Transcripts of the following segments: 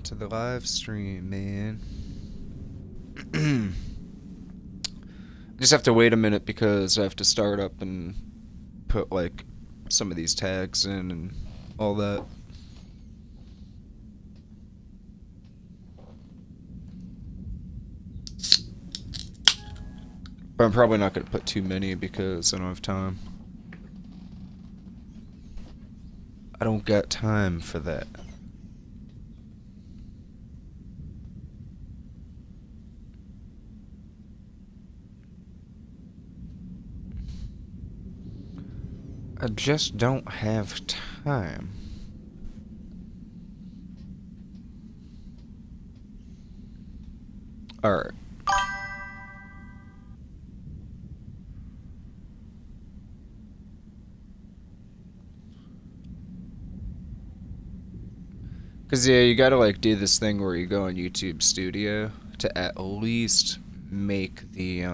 to the live stream, man. Just have to wait a minute because I have to start up and put like some of these tags in and all that. But I'm probably not going to put too many because I don't have time. I don't got time for that. I just don't have time. Alright. Cause yeah, you gotta like do this thing where you go on YouTube Studio to at least make the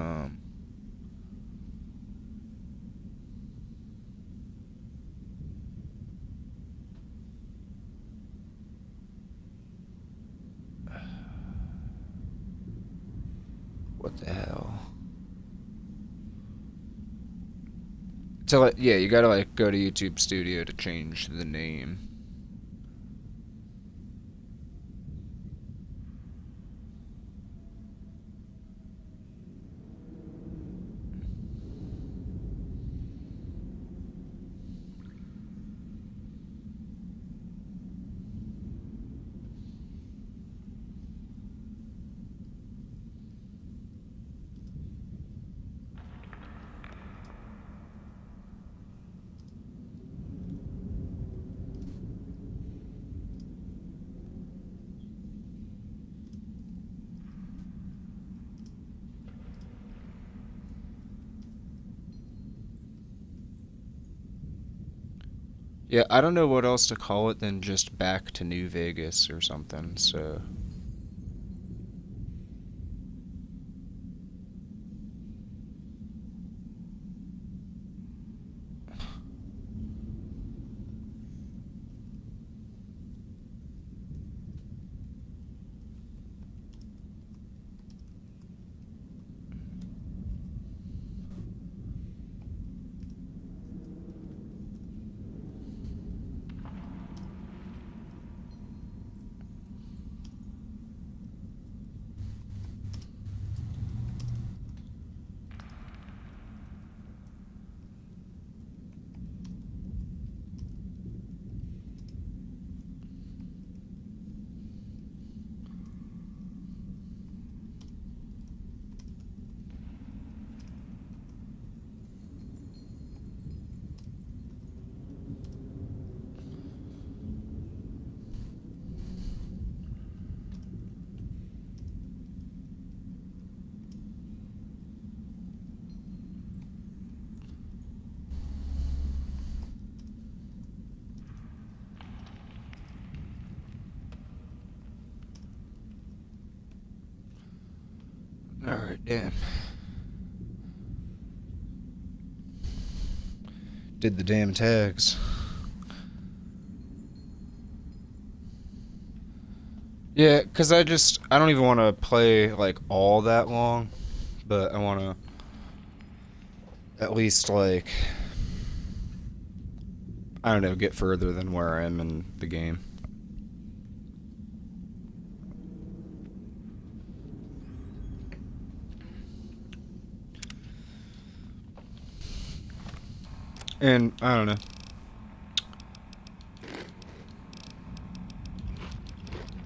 what the hell? To like, yeah, you gotta like go to YouTube Studio to change the name. Yeah, I don't know what else to call it than just Back to New Vegas or something, so. Alright, damn. Did the damn tags. Yeah, cause I don't even want to play like all that long, but I want to at least like, I don't know, get further than where I am in the game. And I don't know.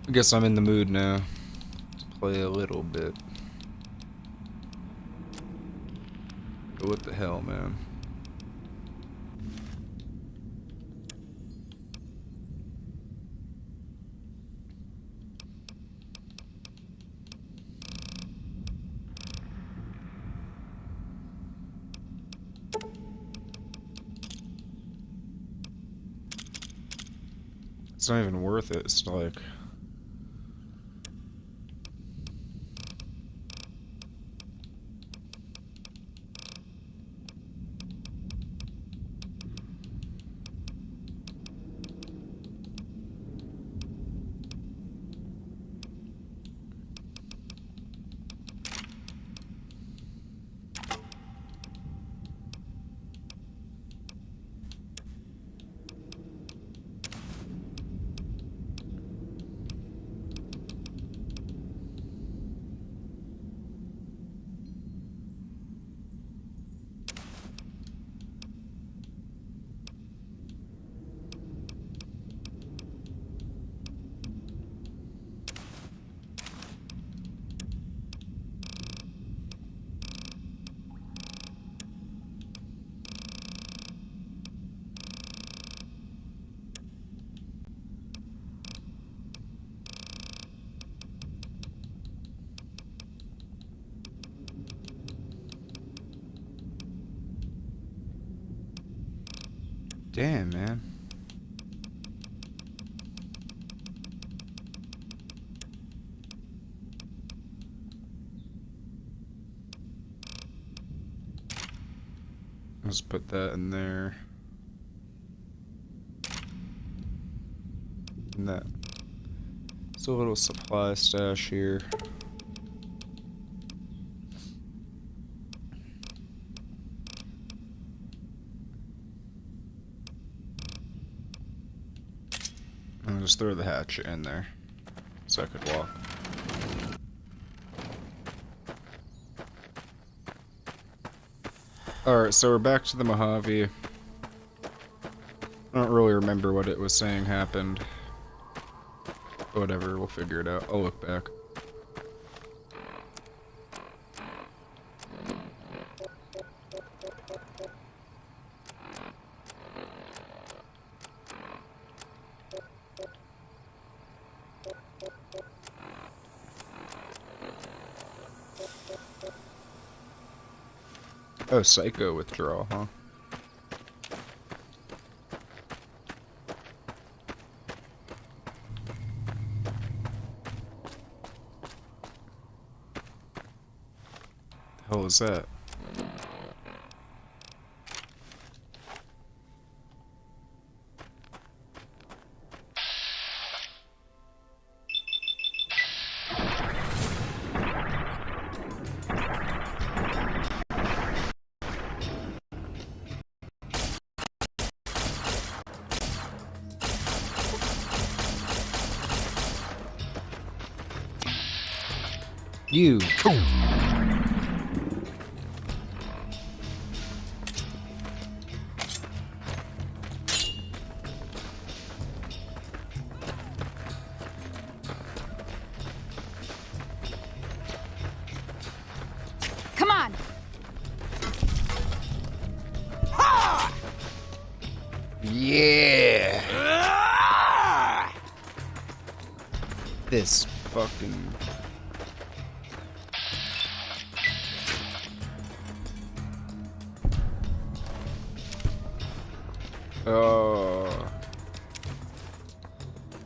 I guess I'm in the mood now to play a little bit. But what the hell, man? It's not even worth it. It's like, Damn, man. Let's put that in there. And that. It's a little supply stash here. And just throw the hatchet in there so I could walk. Alright, so we're back to the Mojave. I don't really remember what it was saying happened. Whatever, we'll figure it out. I'll look back. Oh, psycho withdrawal, huh? The hell is that? You. Come on. Yeah. This fucking. Oh.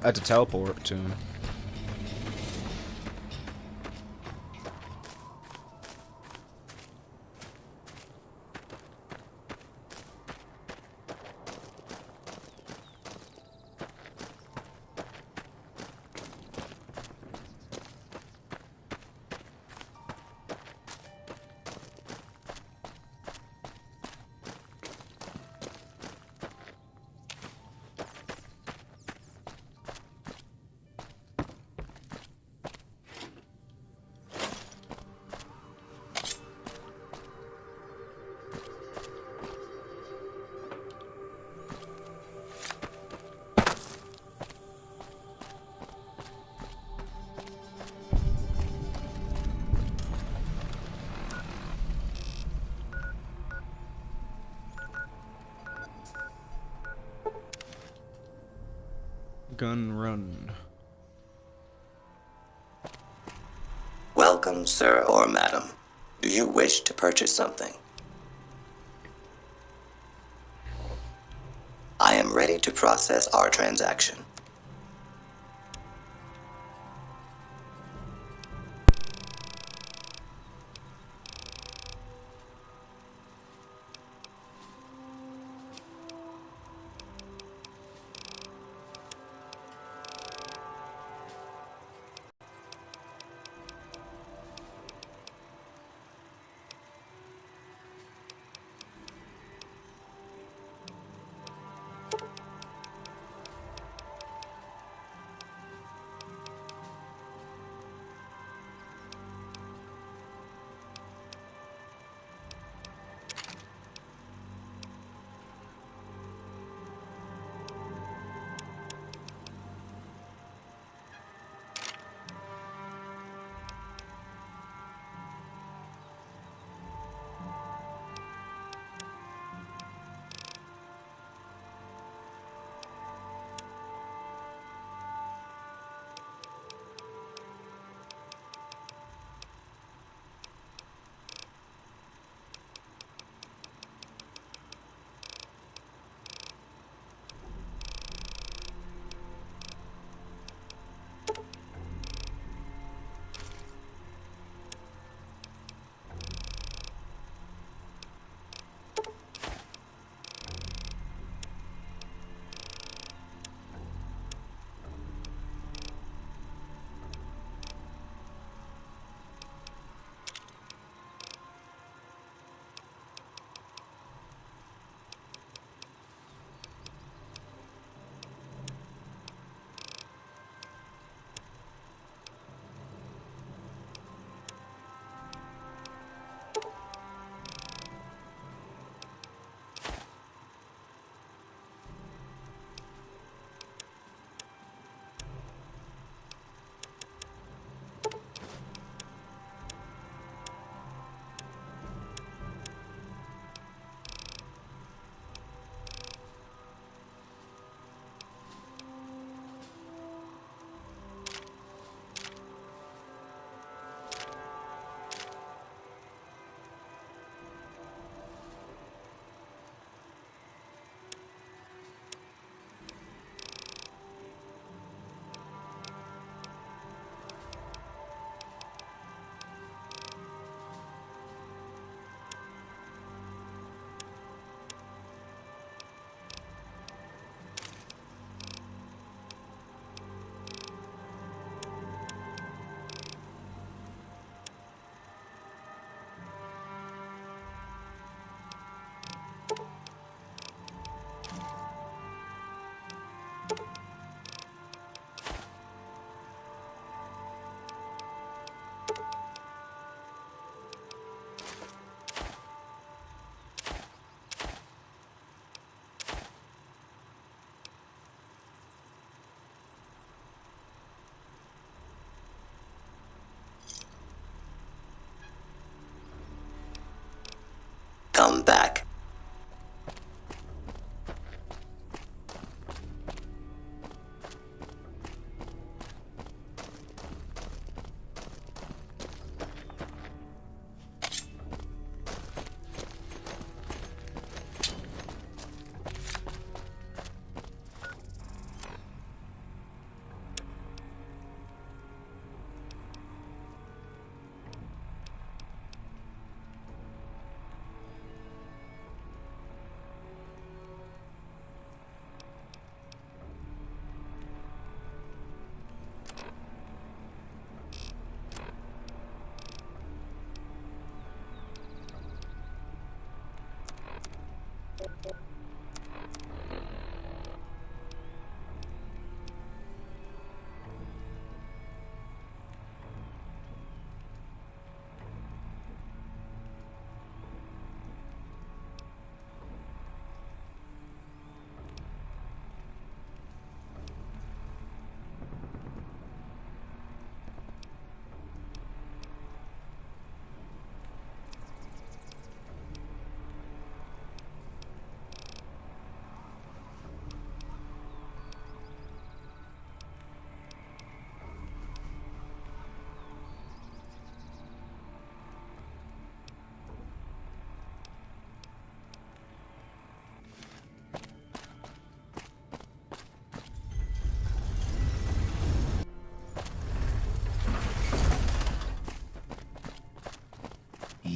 I had to teleport to him. Gun run. Welcome, sir or madam. Do you wish to purchase something? I am ready to process our transaction.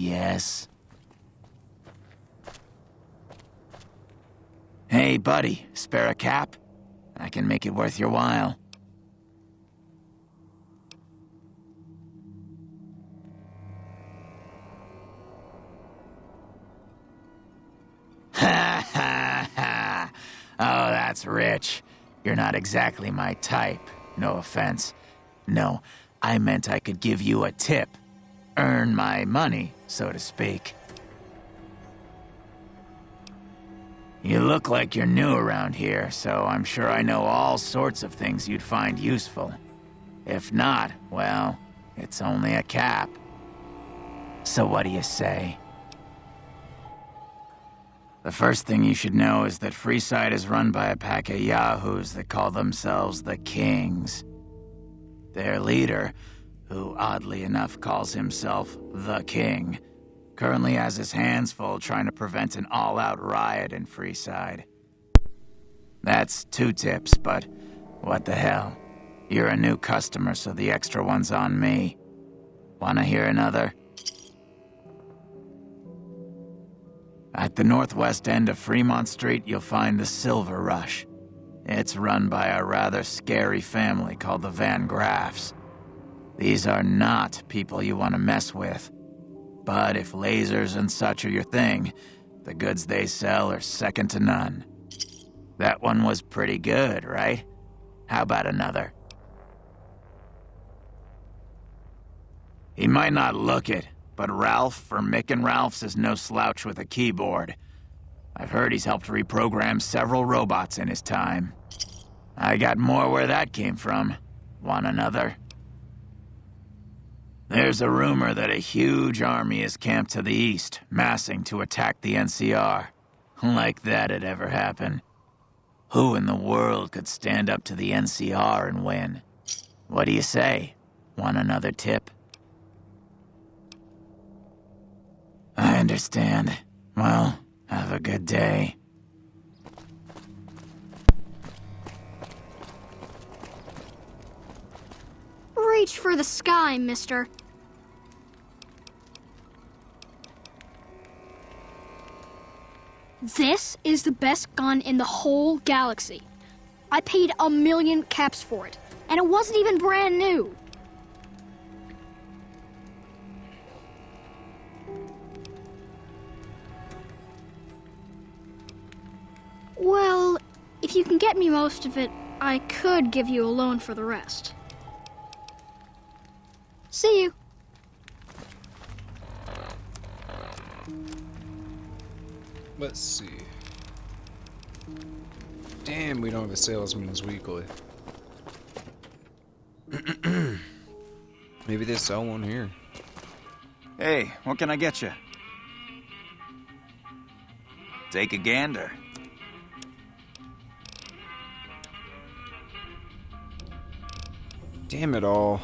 Yes? Hey, buddy, spare a cap? I can make it worth your while. Ha ha ha! Oh, that's rich. You're not exactly my type. No offense. No, I meant I could give you a tip. Earn my money, so to speak. You look like you're new around here, so I'm sure I know all sorts of things you'd find useful. If not, well, it's only a cap. So what do you say? The first thing you should know is that Freeside is run by a pack of yahoos that call themselves the Kings. Their leader, who oddly enough calls himself the King, currently has his hands full trying to prevent an all-out riot in Freeside. That's 2 tips, but what the hell? You're a new customer, so the extra one's on me. Wanna hear another? At the northwest end of Fremont Street, you'll find the Silver Rush. It's run by a rather scary family called the Van Graffs. These are not people you want to mess with. But if lasers and such are your thing, the goods they sell are second to none. That one was pretty good, right? How about another? He might not look it, but Ralph from Mick and Ralph's is no slouch with a keyboard. I've heard he's helped reprogram several robots in his time. I got more where that came from. Want another? There's a rumor that a huge army is camped to the east, massing to attack the NCR. Like that'd ever happen. Who in the world could stand up to the NCR and win? What do you say? Want another tip? I understand. Well, have a good day. Reach for the sky, mister. This is the best gun in the whole galaxy. I paid 1,000,000 caps for it, and it wasn't even brand new. Well, if you can get me most of it, I could give you a loan for the rest. See you. Let's see. Damn, we don't have a salesman's weekly. Maybe they sell one here. Hey, what can I get you? Take a gander. Damn it all.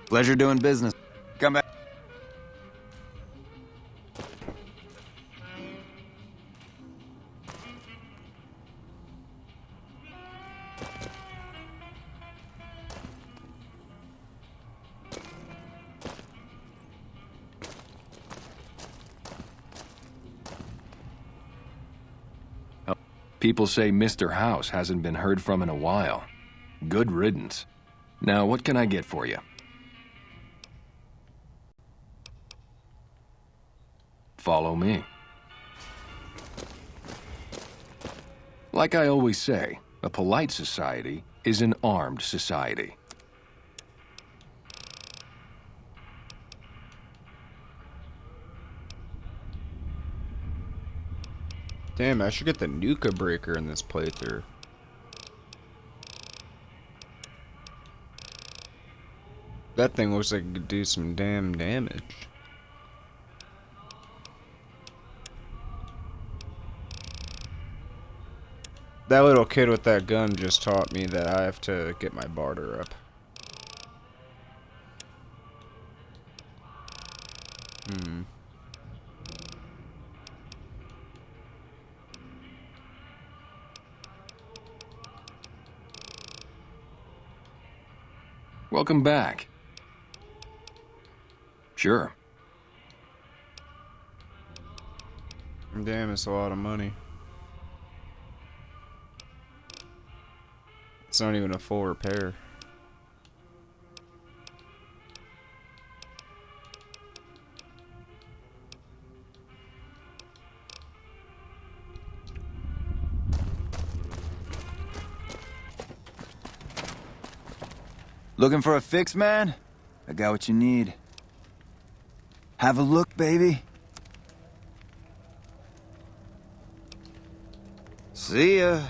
Pleasure doing business. Come back. People say Mr. House hasn't been heard from in a while. Good riddance. Now, what can I get for you? Follow me. Like I always say, a polite society is an armed society. Damn, I should get the Nuka Breaker in this playthrough. That thing looks like it could do some damn damage. That little kid with that gun just taught me that I have to get my barter up. Welcome back. Sure. Damn, it's a lot of money. It's not even a full repair. Looking for a fix, man? I got what you need. Have a look, baby. See ya.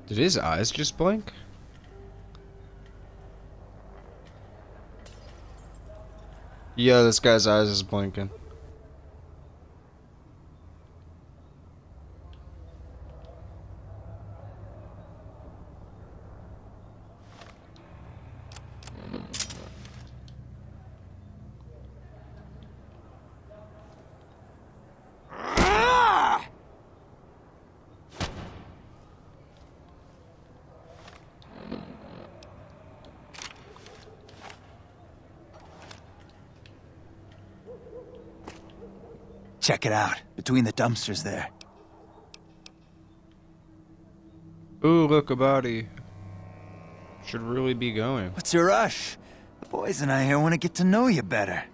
Did his eyes just blink? Yeah, this guy's eyes is blinking. Check it out, between the dumpsters there. Ooh, look, a body. Should really be going. What's your rush? The boys and I here want to get to know you better.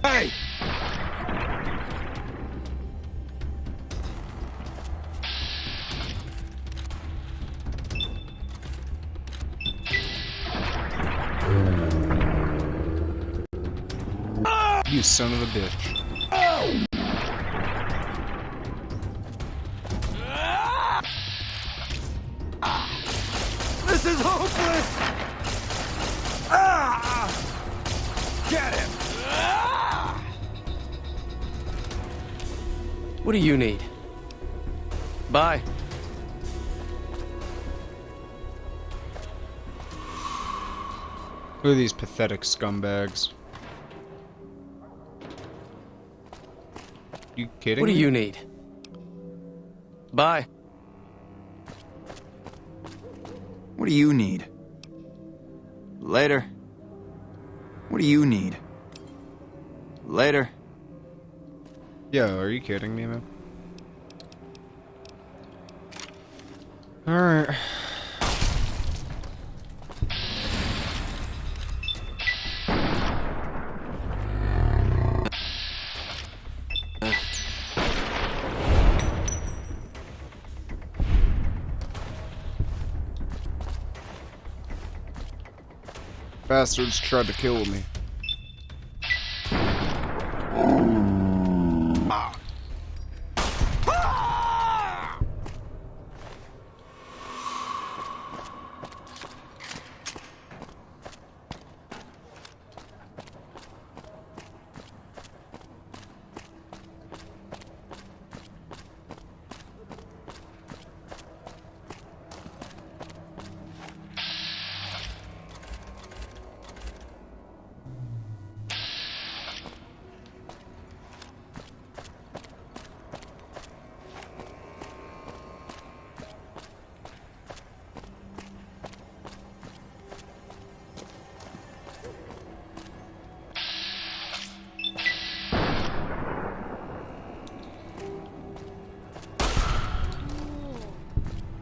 Hey! You son of a bitch. This is hopeless! Ah! Get him! What do you need? Bye. Look at these pathetic scumbags. You kidding What do me? you need? Bye. What do you need? Later. What do you need? Later. Yo, are you kidding me, man? Alright. Bastards tried to kill me.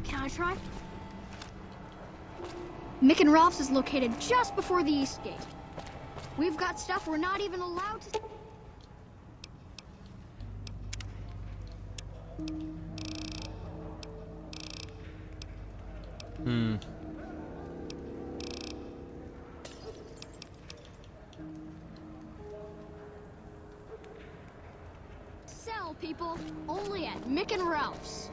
Can I try? Mick and Ralph's is located just before the East Gate. We've got stuff we're not even allowed to... Sell, people. Only at Mick and Ralph's.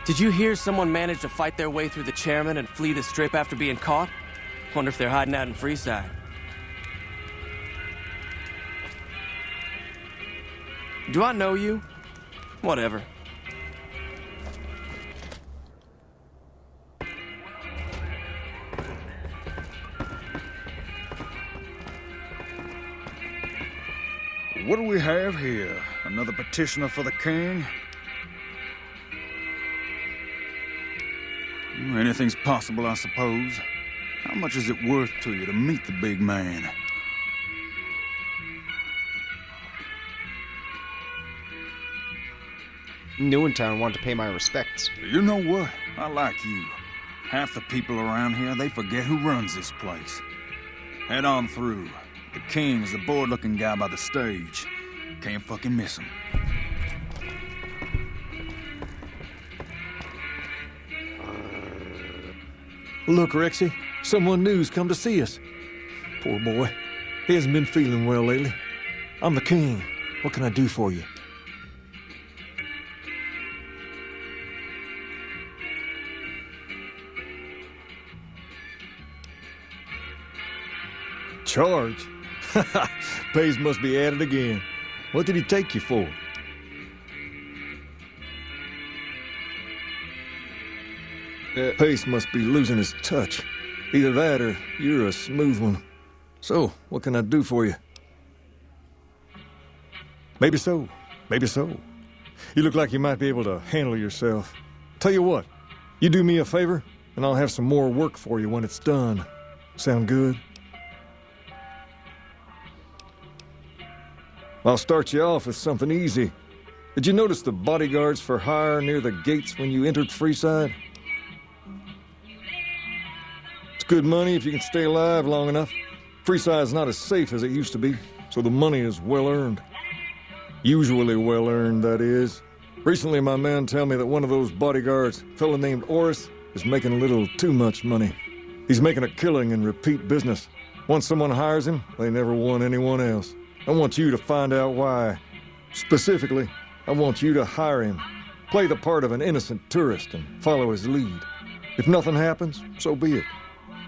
Did you hear someone managed to fight their way through the chairman and flee the Strip after being caught? Wonder if they're hiding out in Freeside. Do I know you? Whatever. What do we have here? Another petitioner for the king? Anything's possible, I suppose. How much is it worth to you to meet the big man? Newentown wanted to pay my respects. You know what? I like you. Half the people around here, they forget who runs this place. Head on through. The king is the bored-looking guy by the stage. Can't fucking miss him. Look, Rexy, someone new's come to see us. Poor boy. He hasn't been feeling well lately. I'm the king. What can I do for you? Charge? Pays must be at it again. What did he take you for? Pace must be losing his touch. Either that or you're a smooth one. So, what can I do for you? Maybe so. Maybe so. You look like you might be able to handle yourself. Tell you what, you do me a favor, and I'll have some more work for you when it's done. Sound good? I'll start you off with something easy. Did you notice the bodyguards for hire near the gates when you entered Freeside? It's good money if you can stay alive long enough. Freeside's not as safe as it used to be, so the money is well earned. Usually well earned, that is. Recently, my man tell me that one of those bodyguards, a fella named Oris, is making a little too much money. He's making a killing in repeat business. Once someone hires him, they never want anyone else. I want you to find out why. Specifically, I want you to hire him. Play the part of an innocent tourist and follow his lead. If nothing happens, so be it.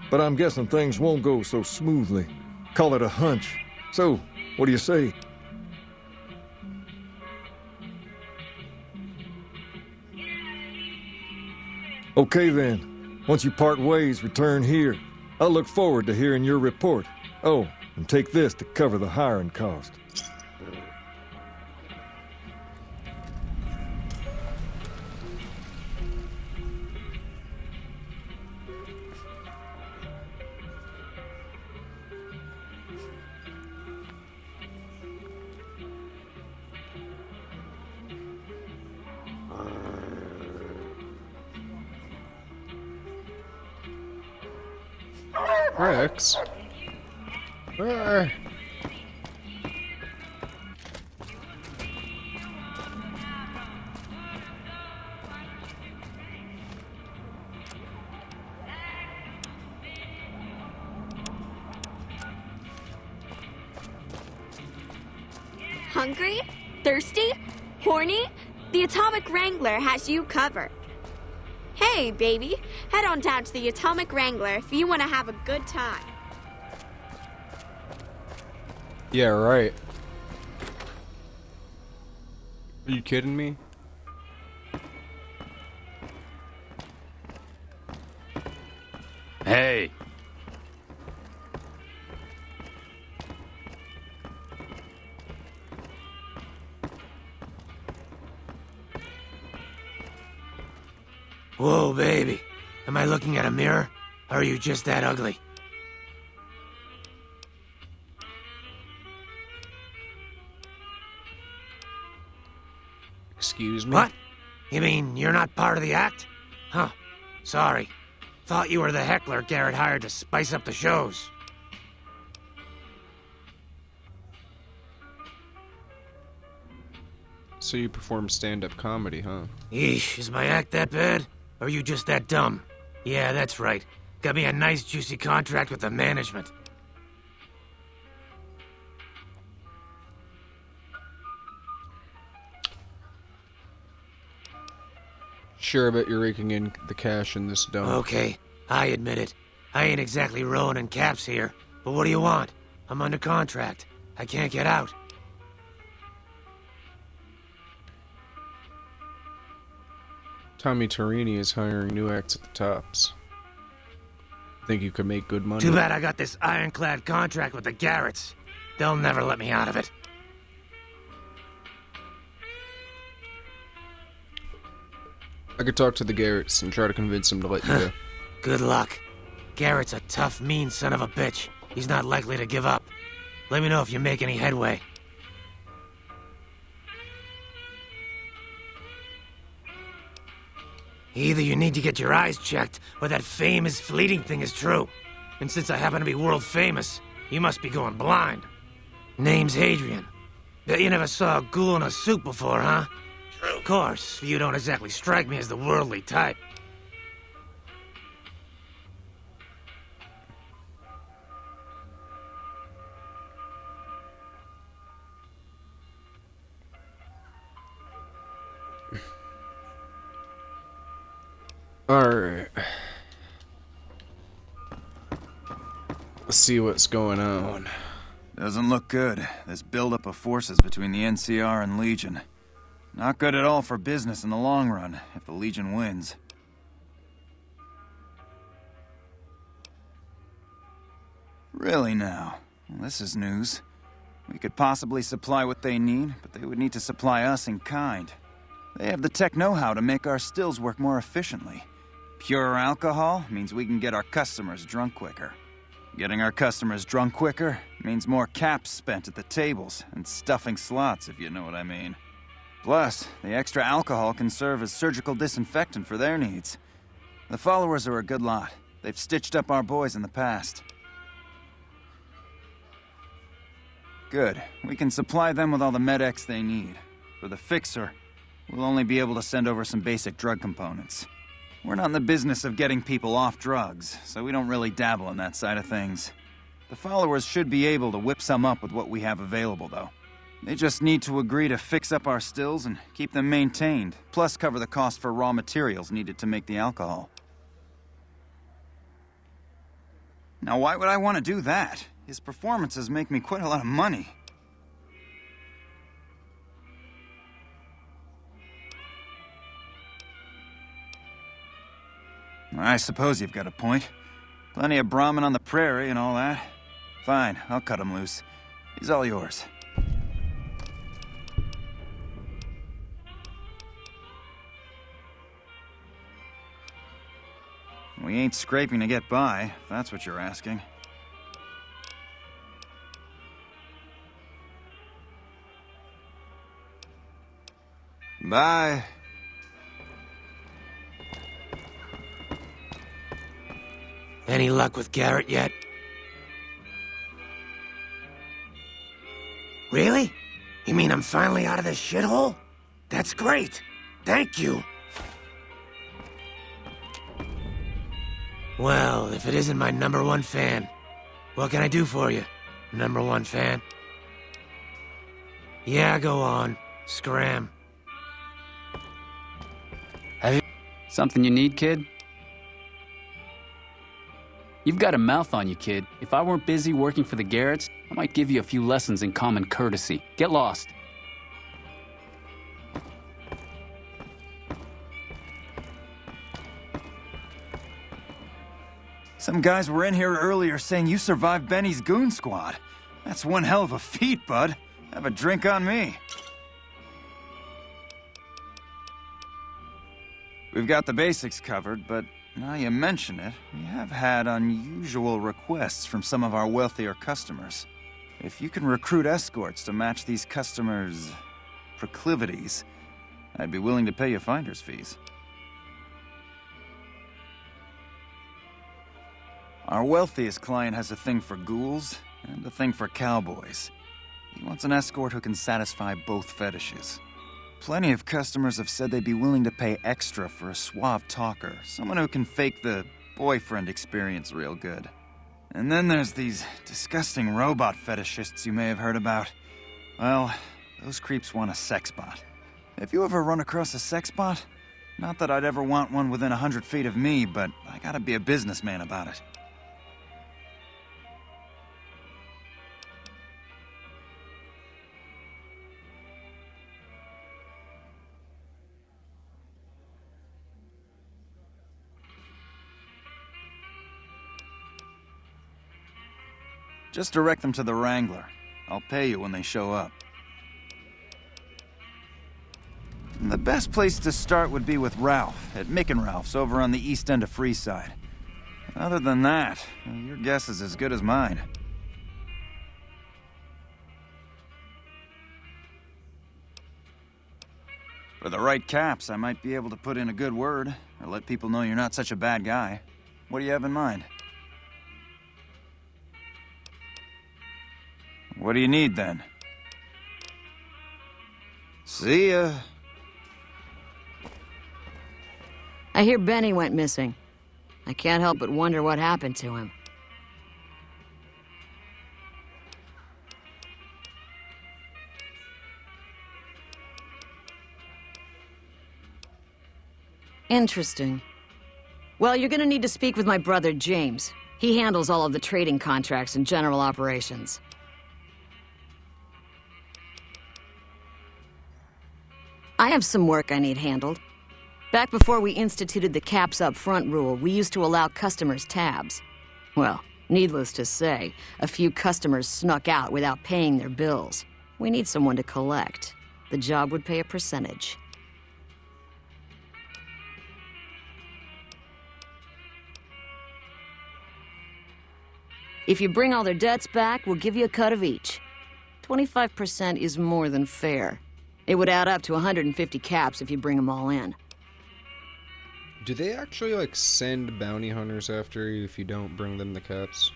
But I'm guessing things won't go so smoothly. Call it a hunch. So, what do you say? Okay then. Once you part ways, return here. I'll look forward to hearing your report. Oh, and take this to cover the hiring cost. Rex? Where? Hungry? Thirsty? Horny? The Atomic Wrangler has you covered. Hey, baby, head on down to the Atomic Wrangler if you want to have a good time. Yeah, right. Are you kidding me? Hey! Whoa, baby. Am I looking at a mirror? Or are you just that ugly? Excuse me? What? You mean you're not part of the act? Huh. Sorry. Thought you were the heckler Garrett hired to spice up the shows. So you perform stand-up comedy, huh? Eesh, is my act that bad? Or are you just that dumb? Yeah, that's right. Got me a nice juicy contract with the management. Sure, I bet you're raking in the cash in this dump. Okay, I admit it. I ain't exactly rowing in caps here. But what do you want? I'm under contract. I can't get out. Tommy Torini is hiring new acts at the Tops. Think you could make good money? Too bad I got this ironclad contract with the Garretts. They'll never let me out of it. I could talk to the Garretts and try to convince them to let you go. Good luck. Garrett's a tough, mean son of a bitch. He's not likely to give up. Let me know if you make any headway. Either you need to get your eyes checked, or that famous fleeting thing is true. And since I happen to be world famous, you must be going blind. Name's Hadrian. Bet you never saw a ghoul in a suit before, huh? Of course, you don't exactly strike me as the worldly type. Alright. Let's see what's going on. Doesn't look good. This buildup of forces between the NCR and Legion. Not good at all for business in the long run, if the Legion wins. Really now? Well, this is news. We could possibly supply what they need, but they would need to supply us in kind. They have the tech know-how to make our stills work more efficiently. Pure alcohol means we can get our customers drunk quicker. Getting our customers drunk quicker means more caps spent at the tables and stuffing slots, if you know what I mean. Plus, the extra alcohol can serve as surgical disinfectant for their needs. The followers are a good lot. They've stitched up our boys in the past. Good. We can supply them with all the med-X they need. For the Fixer, we'll only be able to send over some basic drug components. We're not in the business of getting people off drugs, so we don't really dabble in that side of things. The followers should be able to whip some up with what we have available, though. They just need to agree to fix up our stills and keep them maintained, plus cover the cost for raw materials needed to make the alcohol. Now, why would I want to do that? His performances make me quite a lot of money. I suppose you've got a point. Plenty of Brahmin on the prairie and all that. Fine, I'll cut him loose. He's all yours. We ain't scraping to get by, if that's what you're asking. Bye. Any luck with Garrett yet? Really? You mean I'm finally out of this shithole? That's great. Thank you. Well, if it isn't my #1 fan, what can I do for you, #1 fan? Yeah, go on. Scram. Something you need, kid? You've got a mouth on you, kid. If I weren't busy working for the Garretts, I might give you a few lessons in common courtesy. Get lost. Some guys were in here earlier saying you survived Benny's goon squad. That's one hell of a feat, bud. Have a drink on me. We've got the basics covered, but now you mention it, we have had unusual requests from some of our wealthier customers. If you can recruit escorts to match these customers' proclivities, I'd be willing to pay you finder's fees. Our wealthiest client has a thing for ghouls and a thing for cowboys. He wants an escort who can satisfy both fetishes. Plenty of customers have said they'd be willing to pay extra for a suave talker, someone who can fake the boyfriend experience real good. And then there's these disgusting robot fetishists you may have heard about. Well, those creeps want a sex bot. If you ever run across a sex bot, not that I'd ever want one within 100 feet of me, but I gotta be a businessman about it. Just direct them to the Wrangler. I'll pay you when they show up. The best place to start would be with Ralph, at Mick and Ralph's over on the east end of Freeside. Other than that, your guess is as good as mine. For the right caps, I might be able to put in a good word, or let people know you're not such a bad guy. What do you have in mind? What do you need, then? See ya. I hear Benny went missing. I can't help but wonder what happened to him. Interesting. Well, you're gonna need to speak with my brother, James. He handles all of the trading contracts and general operations. I have some work I need handled. Back before we instituted the caps up front rule, we used to allow customers tabs. Well, needless to say, a few customers snuck out without paying their bills. We need someone to collect. The job would pay a percentage. If you bring all their debts back, we'll give you a cut of each. 25% is more than fair. It would add up to 150 caps if you bring them all in. Do they actually, like, send bounty hunters after you if you don't bring them the caps?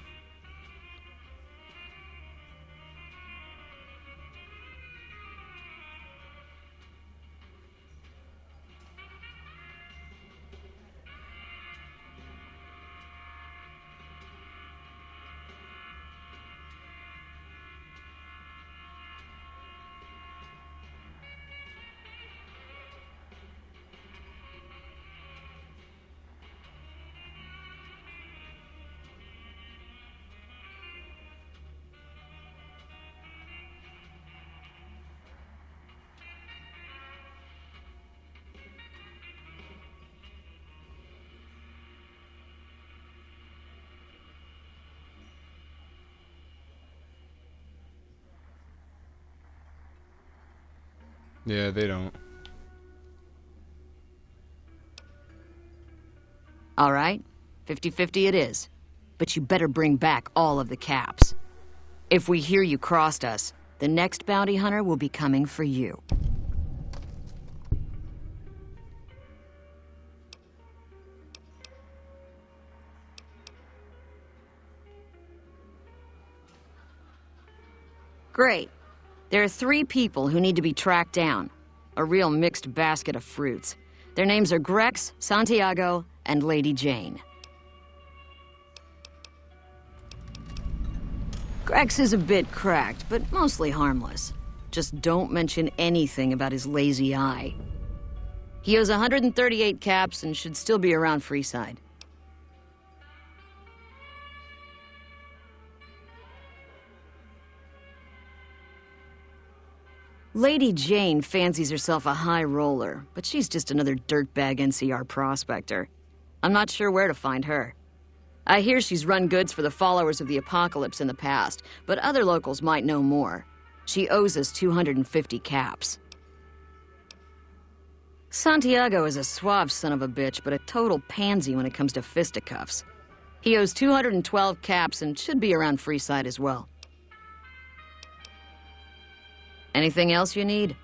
Yeah, they don't. All right, 50-50 it is. But you better bring back all of the caps. If we hear you crossed us, the next bounty hunter will be coming for you. Great. There are 3 people who need to be tracked down. A real mixed basket of fruits. Their names are Grex, Santiago, and Lady Jane. Grex is a bit cracked, but mostly harmless. Just don't mention anything about his lazy eye. He owes 138 caps and should still be around Freeside. Lady Jane fancies herself a high roller, but she's just another dirtbag NCR prospector. I'm not sure where to find her. I hear she's run goods for the followers of the Apocalypse in the past, but other locals might know more. She owes us 250 caps. Santiago is a suave son of a bitch, but a total pansy when it comes to fisticuffs. He owes 212 caps and should be around Freeside as well. Anything else you need?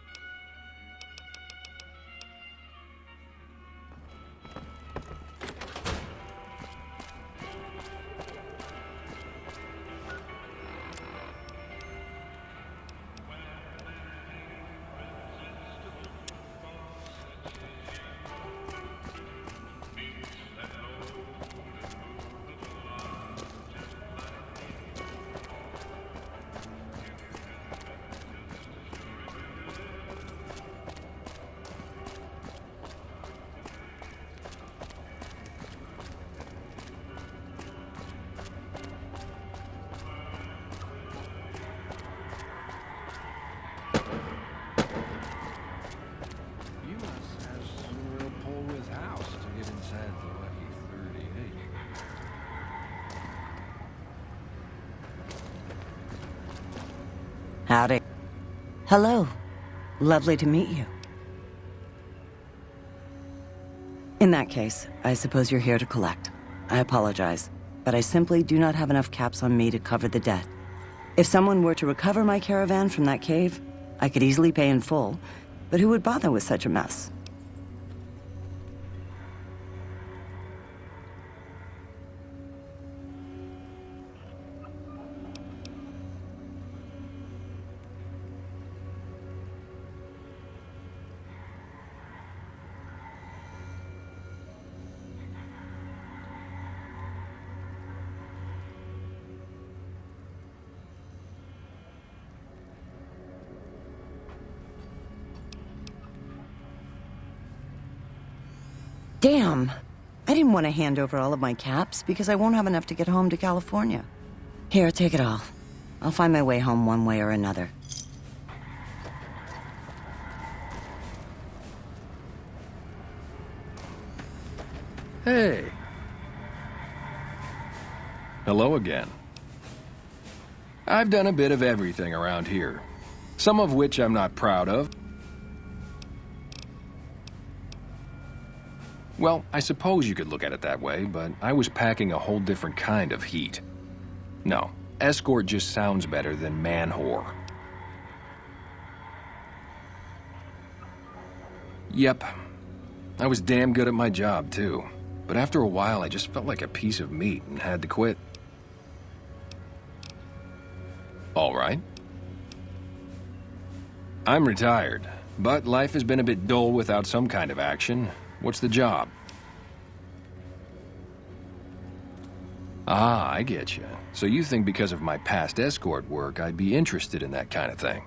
Howdy. Hello. Lovely to meet you. In that case, I suppose you're here to collect. I apologize, but I simply do not have enough caps on me to cover the debt. If someone were to recover my caravan from that cave, I could easily pay in full, but who would bother with such a mess? Damn. I didn't want to hand over all of my caps because I won't have enough to get home to California. Here, take it all. I'll find my way home one way or another. Hey. Hello again. I've done a bit of everything around here. Some of which I'm not proud of. Well, I suppose you could look at it that way, but I was packing a whole different kind of heat. No, escort just sounds better than man-whore. Yep, I was damn good at my job, too. But after a while, I just felt like a piece of meat and had to quit. All right. I'm retired, but life has been a bit dull without some kind of action. What's the job? Ah, I get you. So you think because of my past escort work, I'd be interested in that kind of thing.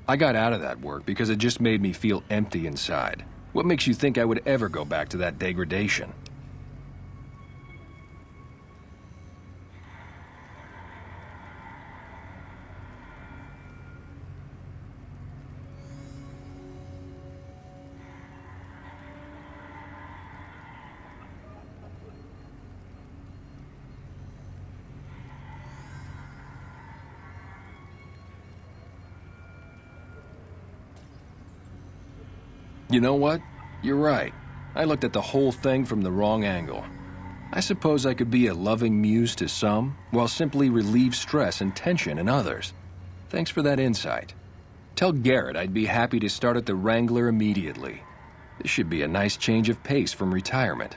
I got out of that work because it just made me feel empty inside. What makes you think I would ever go back to that degradation? You know what? You're right. I looked at the whole thing from the wrong angle. I suppose I could be a loving muse to some, while simply relieve stress and tension in others. Thanks for that insight. Tell Garrett I'd be happy to start at the Wrangler immediately. This should be a nice change of pace from retirement.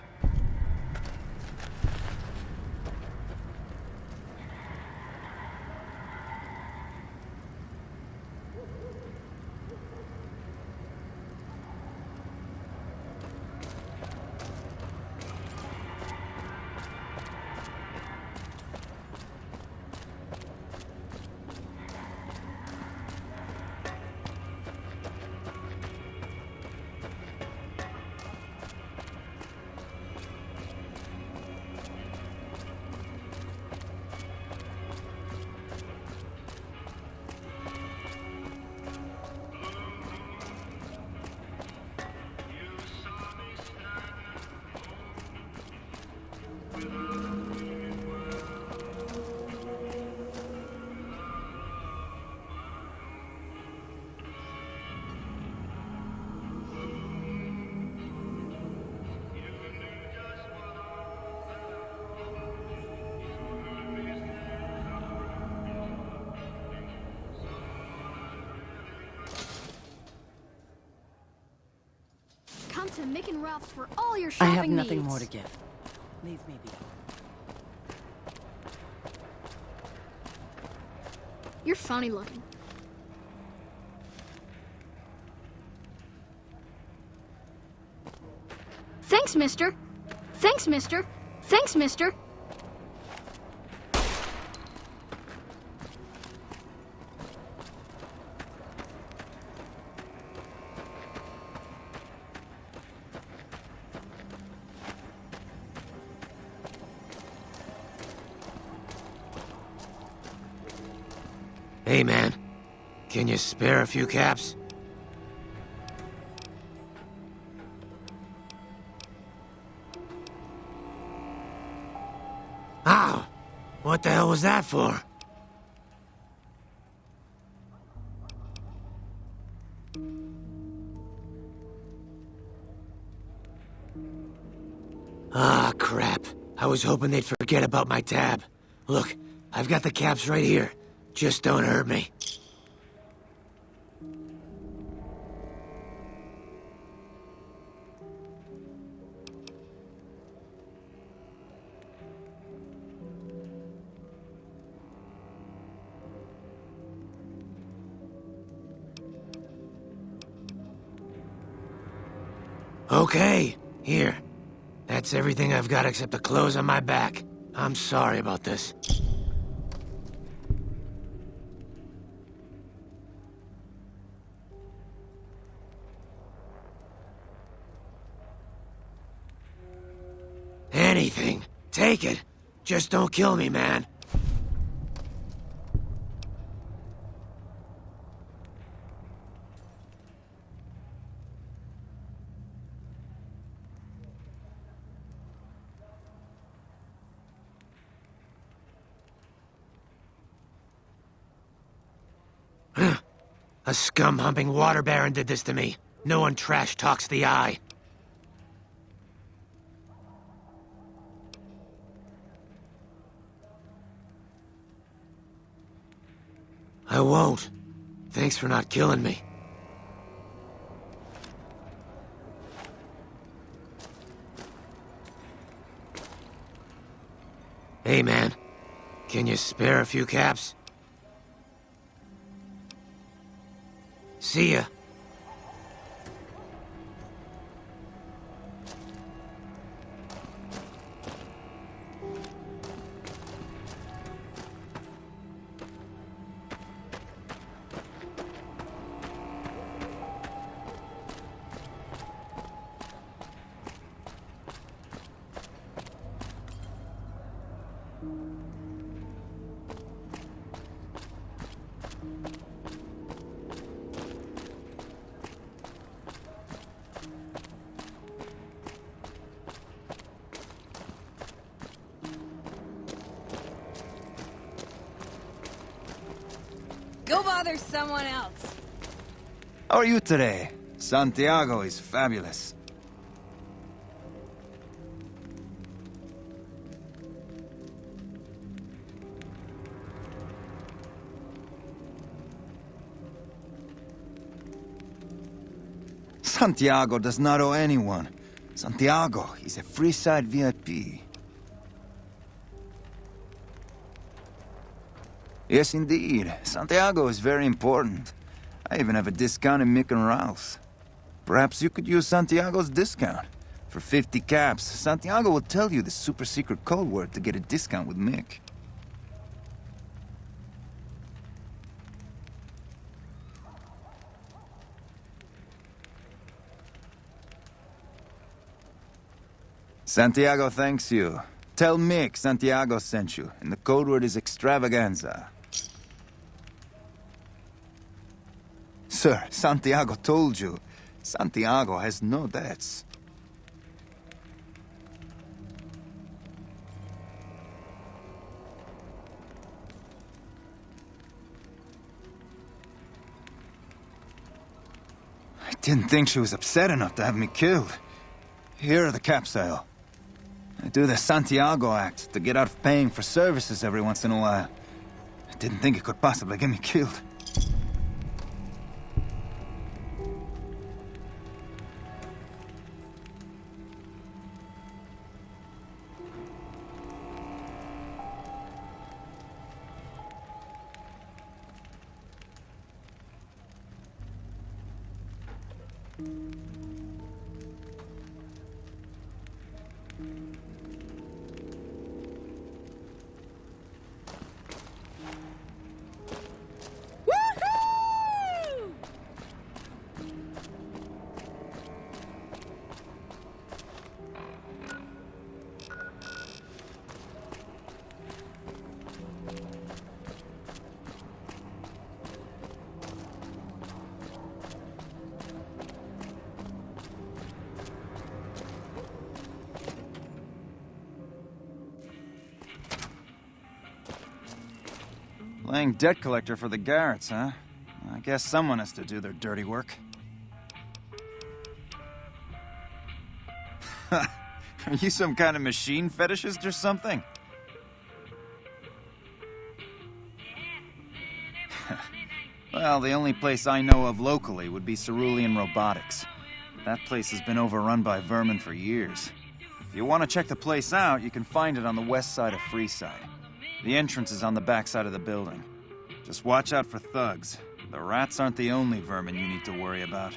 Come to Mick and Ralph's for all your I shopping have nothing needs. more to give. Leave me be. You're funny looking. Thanks, mister. Thanks, mister. Thanks, mister. Hey, man. Can you spare a few caps? Ow! What the hell was that for? Ah, crap. I was hoping they'd forget about my tab. Look, I've got the caps right here. Just don't hurt me. Okay, here. That's everything I've got except the clothes on my back. I'm sorry about this. Anything. Take it. Just don't kill me, man. A scum-humping water baron did this to me. No one trash talks the eye. I won't. Thanks for not killing me. Hey, man. Can you spare a few caps? See ya. Go bother someone else. How are you today? Santiago is fabulous. Santiago does not owe anyone. Santiago is a Freeside VIP. Yes, indeed. Santiago is very important. I even have a discount in Mick and Ralph's. Perhaps you could use Santiago's discount. For 50 caps, Santiago will tell you the super secret code word to get a discount with Mick. Santiago thanks you. Tell Mick Santiago sent you, and the code word is extravaganza. Sir, Santiago told you. Santiago has no debts. Didn't think she was upset enough to have me killed. Here are the caps, Sale. I do the Santiago Act to get out of paying for services every once in a while. I didn't think it could possibly get me killed. Playing debt collector for the Garretts, huh? I guess someone has to do their dirty work. Are you some kind of machine fetishist or something? Well, the only place I know of locally would be Cerulean Robotics. That place has been overrun by vermin for years. If you want to check the place out, you can find it on the west side of Freeside. The entrance is on the back side of the building. Just watch out for thugs. The rats aren't the only vermin you need to worry about.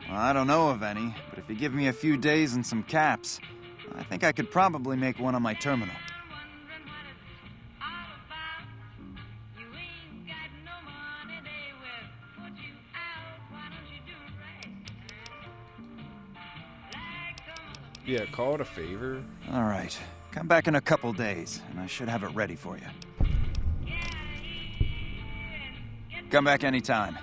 Well, I don't know of any, but if you give me a few days and some caps, I think I could probably make one on my terminal. Yeah, call it a favor. All right. Come back in a couple days, and I should have it ready for you. Come back anytime.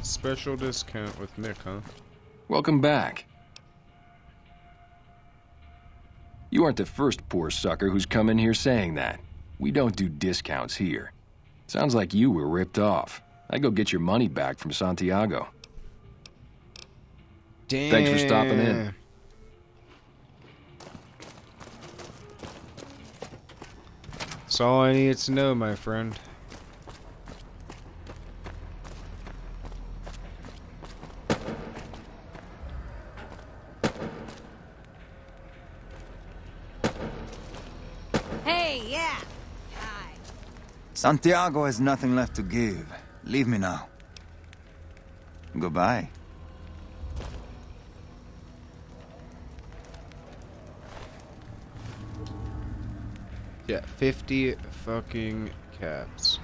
Special discount with Nick, huh? Welcome back. You aren't the first poor sucker who's come in here saying that. We don't do discounts here. Sounds like you were ripped off. I go get your money back from Santiago. Damn. Thanks for stopping in. That's all I needed to know, my friend. Hey, yeah. Santiago has nothing left to give. Leave me now. Goodbye. Yeah, 50 fucking caps.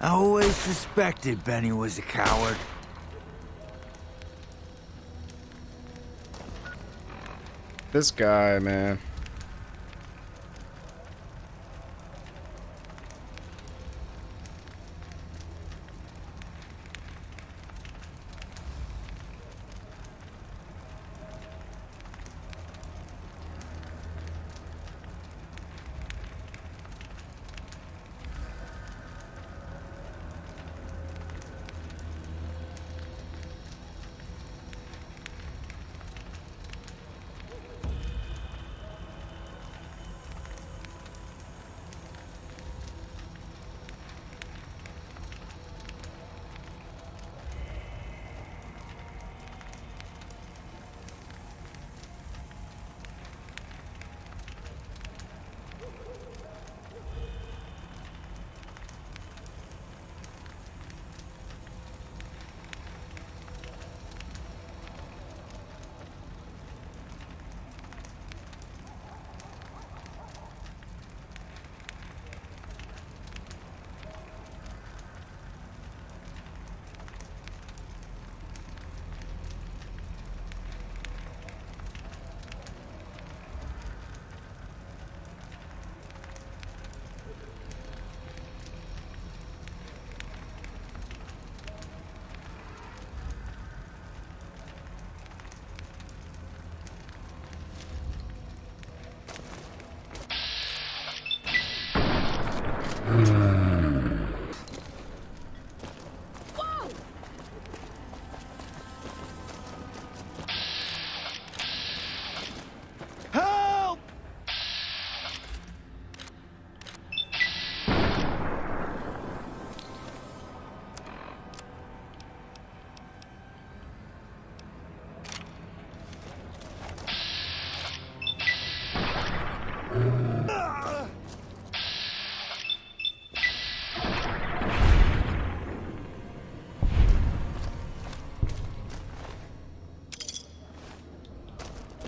I always suspected Benny was a coward. This guy, man.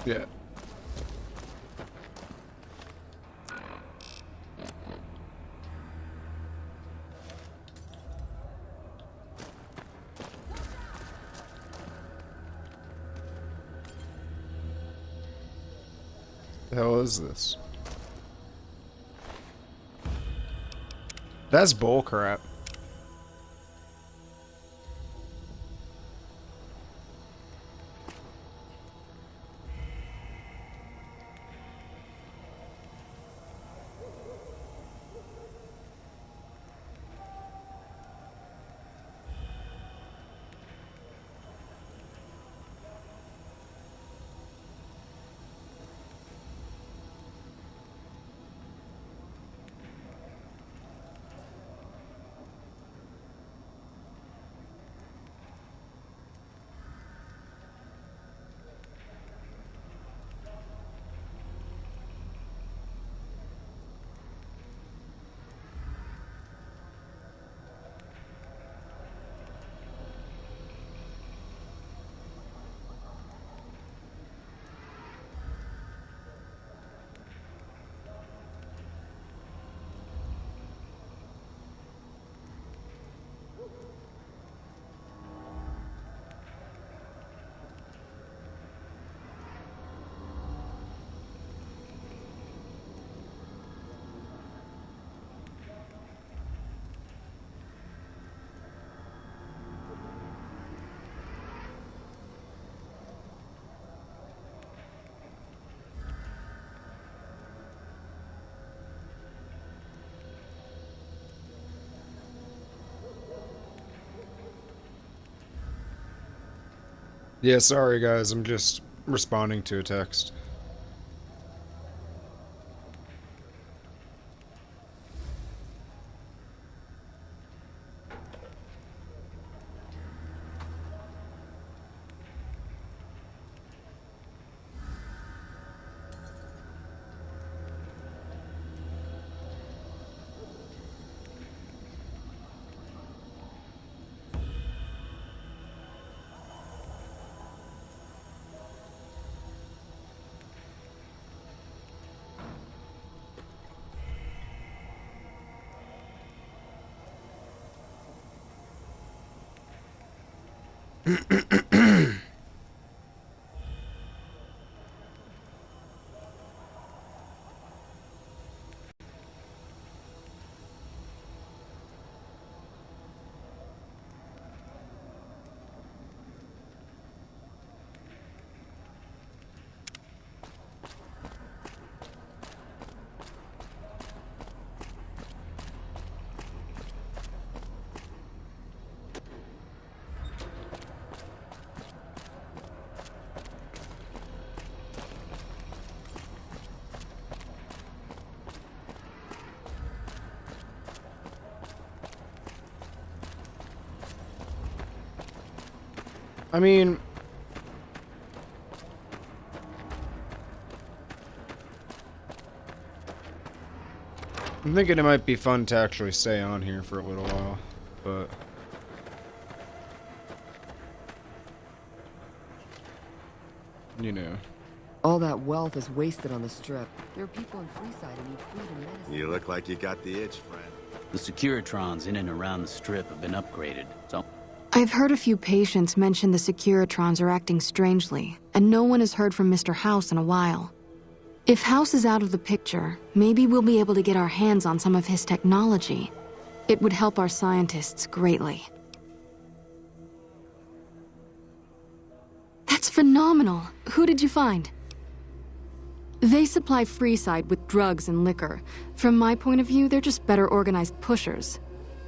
Yeah. The hell is this? That's bullcrap. Yeah, sorry guys, I'm just responding to a text. I mean, I'm thinking it might be fun to actually stay on here for a little while, but you know. All that wealth is wasted on the strip. There are people in Freeside who need food and medicine. You look like you got the itch, friend. The Securitrons in and around the strip have been upgraded, so... I've heard a few patients mention the Securitrons are acting strangely, and no one has heard from Mr. House in a while. If House is out of the picture, maybe we'll be able to get our hands on some of his technology. It would help our scientists greatly. That's phenomenal! Who did you find? They supply Freeside with drugs and liquor. From my point of view, they're just better organized pushers.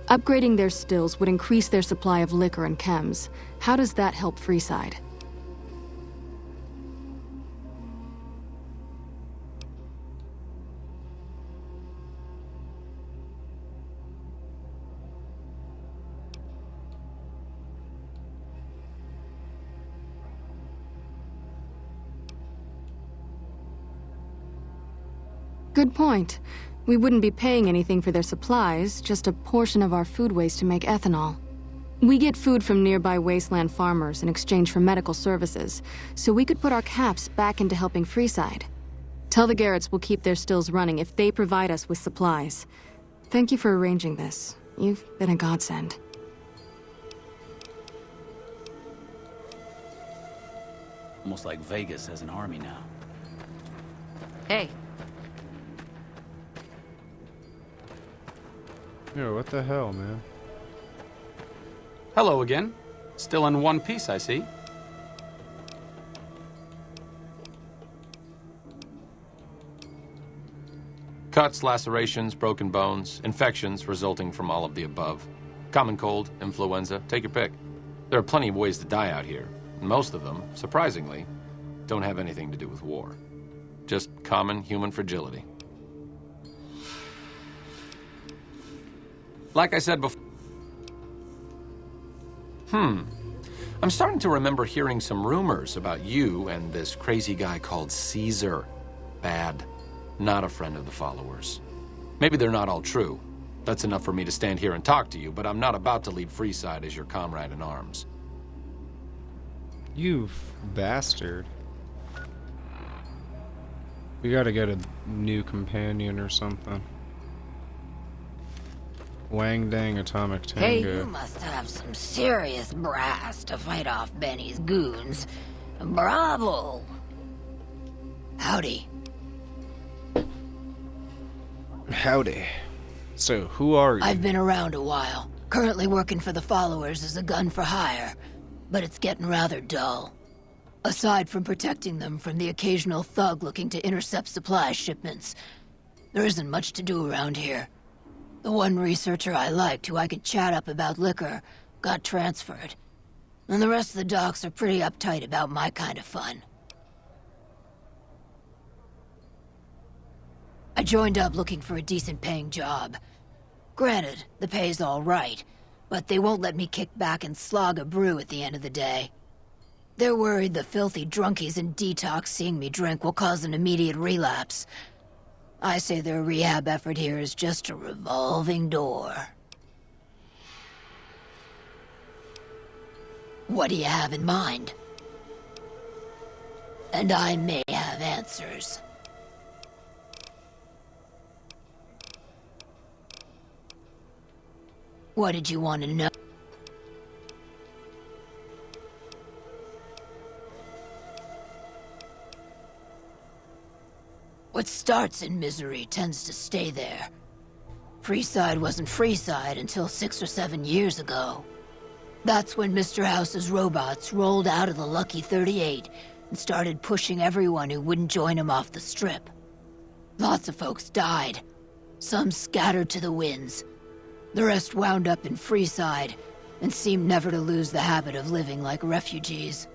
Upgrading their stills would increase their supply of liquor and chems. How does that help Freeside? Good point. We wouldn't be paying anything for their supplies, just a portion of our food waste to make ethanol. We get food from nearby wasteland farmers in exchange for medical services, so we could put our caps back into helping Freeside. Tell the Garretts we'll keep their stills running if they provide us with supplies. Thank you for arranging this. You've been a godsend. Almost like Vegas has an army now. Hey. Yo, what the hell, man? Hello again. Still in one piece, I see. Cuts, lacerations, broken bones, infections resulting from all of the above. Common cold, influenza, take your pick. There are plenty of ways to die out here. Most of them, surprisingly, don't have anything to do with war. Just common human fragility. Like I said before... I'm starting to remember hearing some rumors about you and this crazy guy called Caesar. Bad. Not a friend of the followers. Maybe they're not all true. That's enough for me to stand here and talk to you, but I'm not about to leave Freeside as your comrade in arms. You bastard. We gotta get a new companion or something. Wang Dang Atomic Tango. Hey, you must have some serious brass to fight off Benny's goons. Bravo! Howdy. Howdy. So, who are you? I've been around a while. Currently working for the followers as a gun for hire. But it's getting rather dull. Aside from protecting them from the occasional thug looking to intercept supply shipments, there isn't much to do around here. The one researcher I liked, who I could chat up about liquor, got transferred. And the rest of the docs are pretty uptight about my kind of fun. I joined up looking for a decent paying job. Granted, the pay's all right, but they won't let me kick back and slog a brew at the end of the day. They're worried the filthy drunkies in detox seeing me drink will cause an immediate relapse. I say their rehab effort here is just a revolving door. What do you have in mind? And I may have answers. What did you want to know? What starts in misery tends to stay there. Freeside wasn't Freeside until 6 or 7 years ago. That's when Mr. House's robots rolled out of the Lucky 38 and started pushing everyone who wouldn't join him off the strip. Lots of folks died. Some scattered to the winds. The rest wound up in Freeside and seemed never to lose the habit of living like refugees.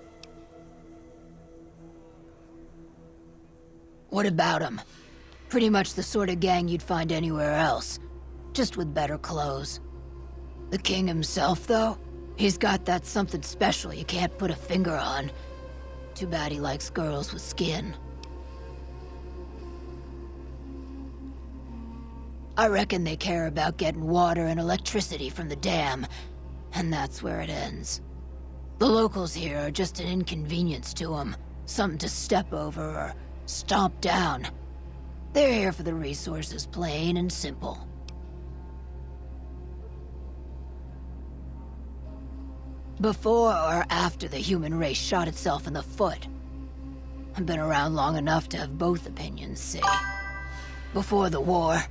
What about them? Pretty much the sort of gang you'd find anywhere else, just with better clothes. The king himself, though, he's got that something special you can't put a finger on. Too bad he likes girls with skin. I reckon they care about getting water and electricity from the dam, and that's where it ends. The locals here are just an inconvenience to them, something to step over or stomp down. They're here for the resources, plain and simple. Before or after the human race shot itself in the foot? I've been around long enough to have both opinions, see. Before the war,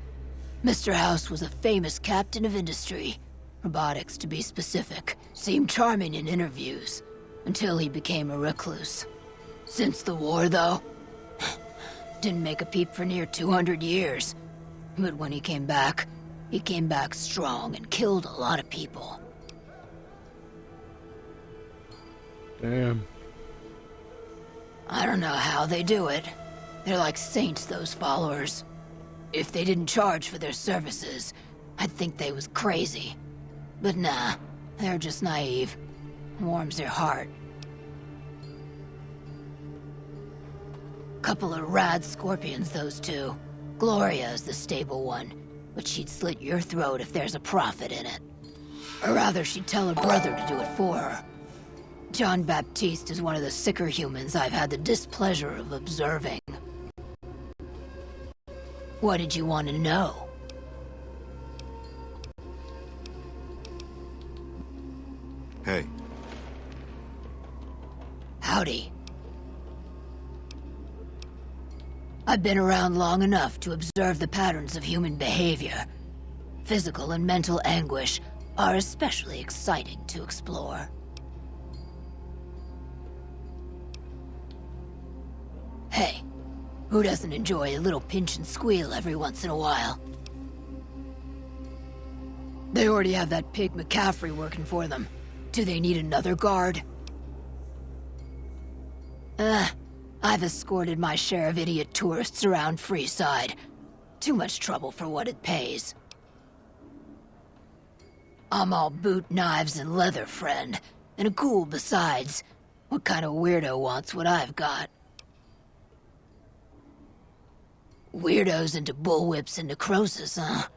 Mr. House was a famous captain of industry. Robotics, to be specific. Seemed charming in interviews, until he became a recluse. Since the war, though, didn't make a peep for near 200 years. But when he came back strong and killed a lot of people. Damn. I don't know how they do it. They're like saints, those followers. If they didn't charge for their services, I'd think they was crazy. But nah, they're just naive. Warms their heart. Couple of rad scorpions, those two. Gloria is the stable one, but she'd slit your throat if there's a profit in it. Or rather, she'd tell her brother to do it for her. John Baptiste is one of the sicker humans I've had the displeasure of observing. What did you want to know? Hey. Howdy. I've been around long enough to observe the patterns of human behavior. Physical and mental anguish are especially exciting to explore. Hey, who doesn't enjoy a little pinch and squeal every once in a while? They already have that pig McCaffrey working for them. Do they need another guard? I've escorted my share of idiot tourists around Freeside. Too much trouble for what it pays. I'm all boot, knives, and leather, friend. And a ghoul besides. What kind of weirdo wants what I've got? Weirdos into bullwhips and necrosis, huh?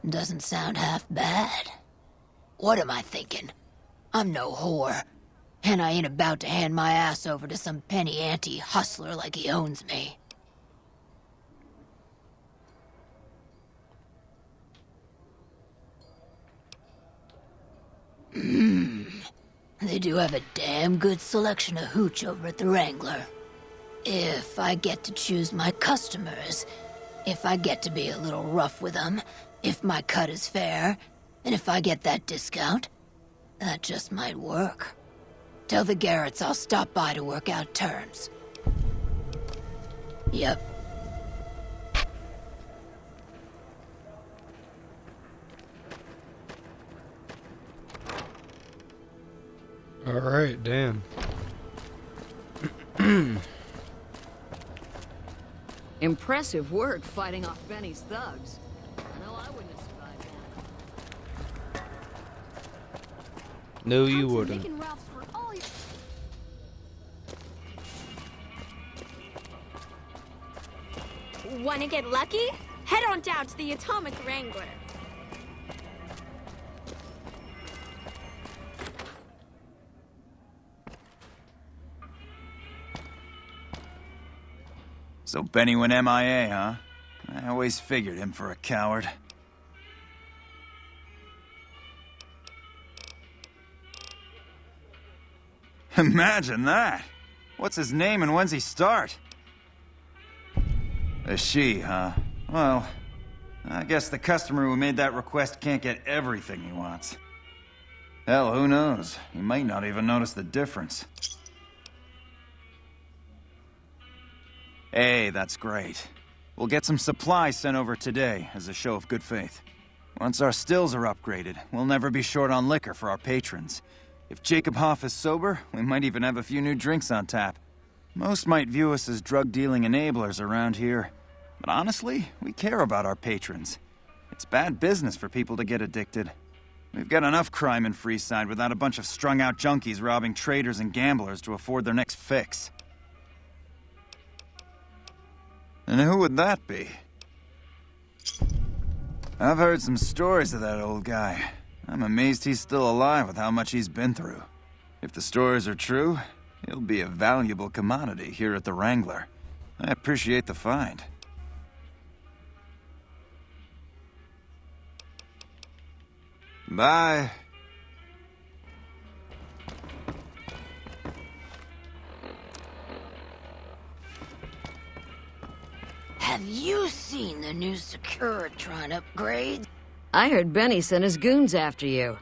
Doesn't sound half bad. What am I thinking? I'm no whore. And I ain't about to hand my ass over to some penny ante hustler like he owns me. They do have a damn good selection of hooch over at the Wrangler. If I get to choose my customers, if I get to be a little rough with them, if my cut is fair, and if I get that discount, that just might work. Tell the Garretts I'll stop by to work out terms. Yep. All right, damn. Impressive work fighting off Benny's thugs. No, I wouldn't have survived that. No, you wouldn't. Wanna get lucky? Head on down to the Atomic Wrangler. So Benny went MIA, huh? I always figured him for a coward. Imagine that! What's his name and when's he start? A she, huh? Well, I guess the customer who made that request can't get everything he wants. Hell, who knows? He might not even notice the difference. Hey, that's great. We'll get some supplies sent over today as a show of good faith. Once our stills are upgraded, we'll never be short on liquor for our patrons. If Jacob Hoff is sober, we might even have a few new drinks on tap. Most might view us as drug-dealing enablers around here. But honestly, we care about our patrons. It's bad business for people to get addicted. We've got enough crime in Freeside without a bunch of strung-out junkies robbing traders and gamblers to afford their next fix. And who would that be? I've heard some stories of that old guy. I'm amazed he's still alive with how much he's been through. If the stories are true, he'll be a valuable commodity here at the Wrangler. I appreciate the find. Bye. Have you seen the new Securitron upgrade? I heard Benny sent his goons after you.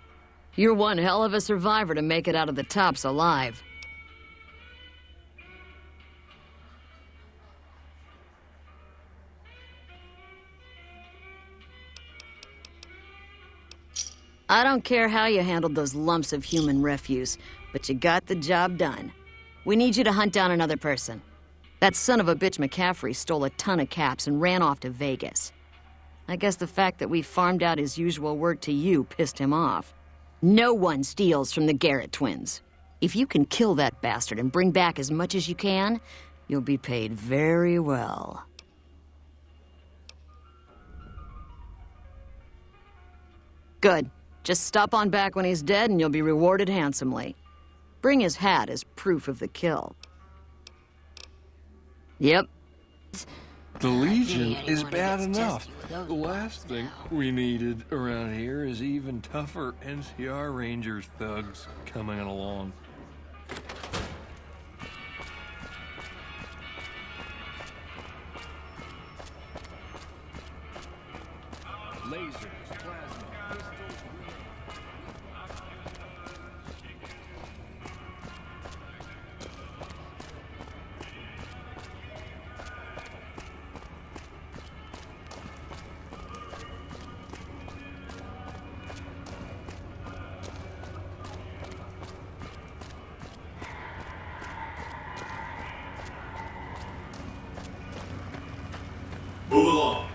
You're one hell of a survivor to make it out of the tops alive. I don't care how you handled those lumps of human refuse, but you got the job done. We need you to hunt down another person. That son of a bitch McCaffrey stole a ton of caps and ran off to Vegas. I guess the fact that we farmed out his usual work to you pissed him off. No one steals from the Garrett twins. If you can kill that bastard and bring back as much as you can, you'll be paid very well. Good. Just stop on back when he's dead and you'll be rewarded handsomely. Bring his hat as proof of the kill. Yep. The Legion is bad enough. The last thing we needed around here is even tougher NCR Rangers thugs coming along. Lasers, plasma, pistols, Move along.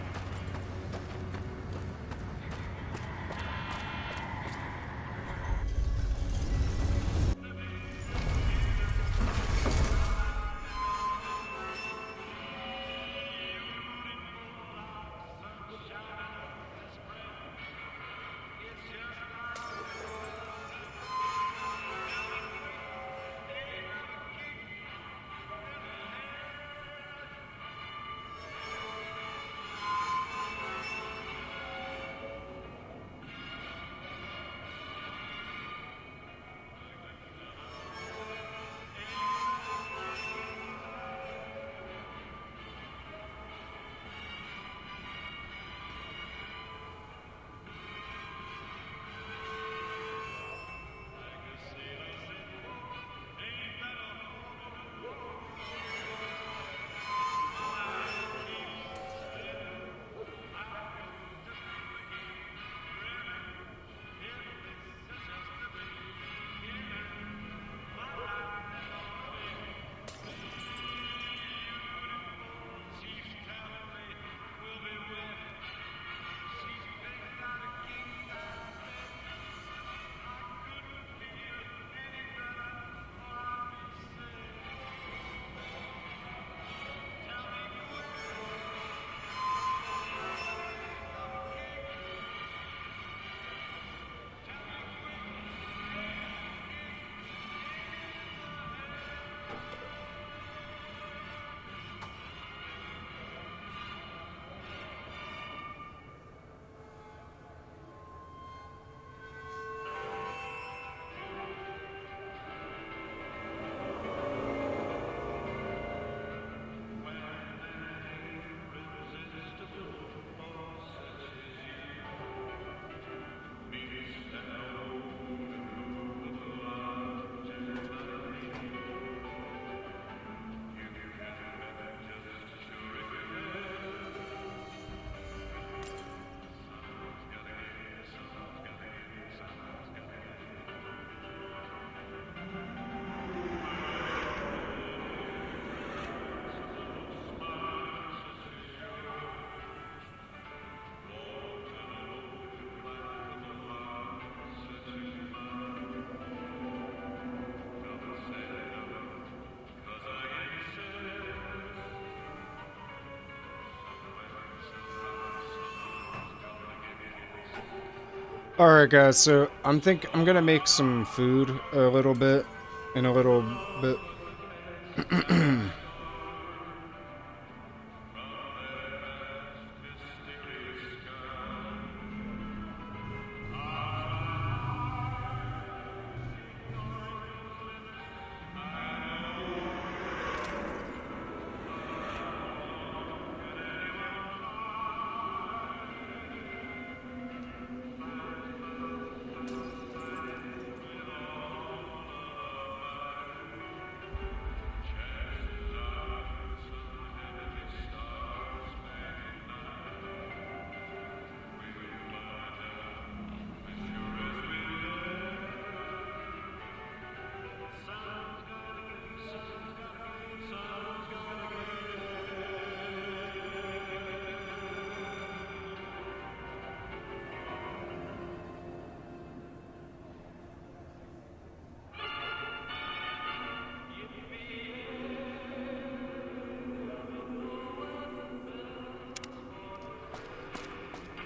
Alright guys, so I'm gonna make some food in a little bit.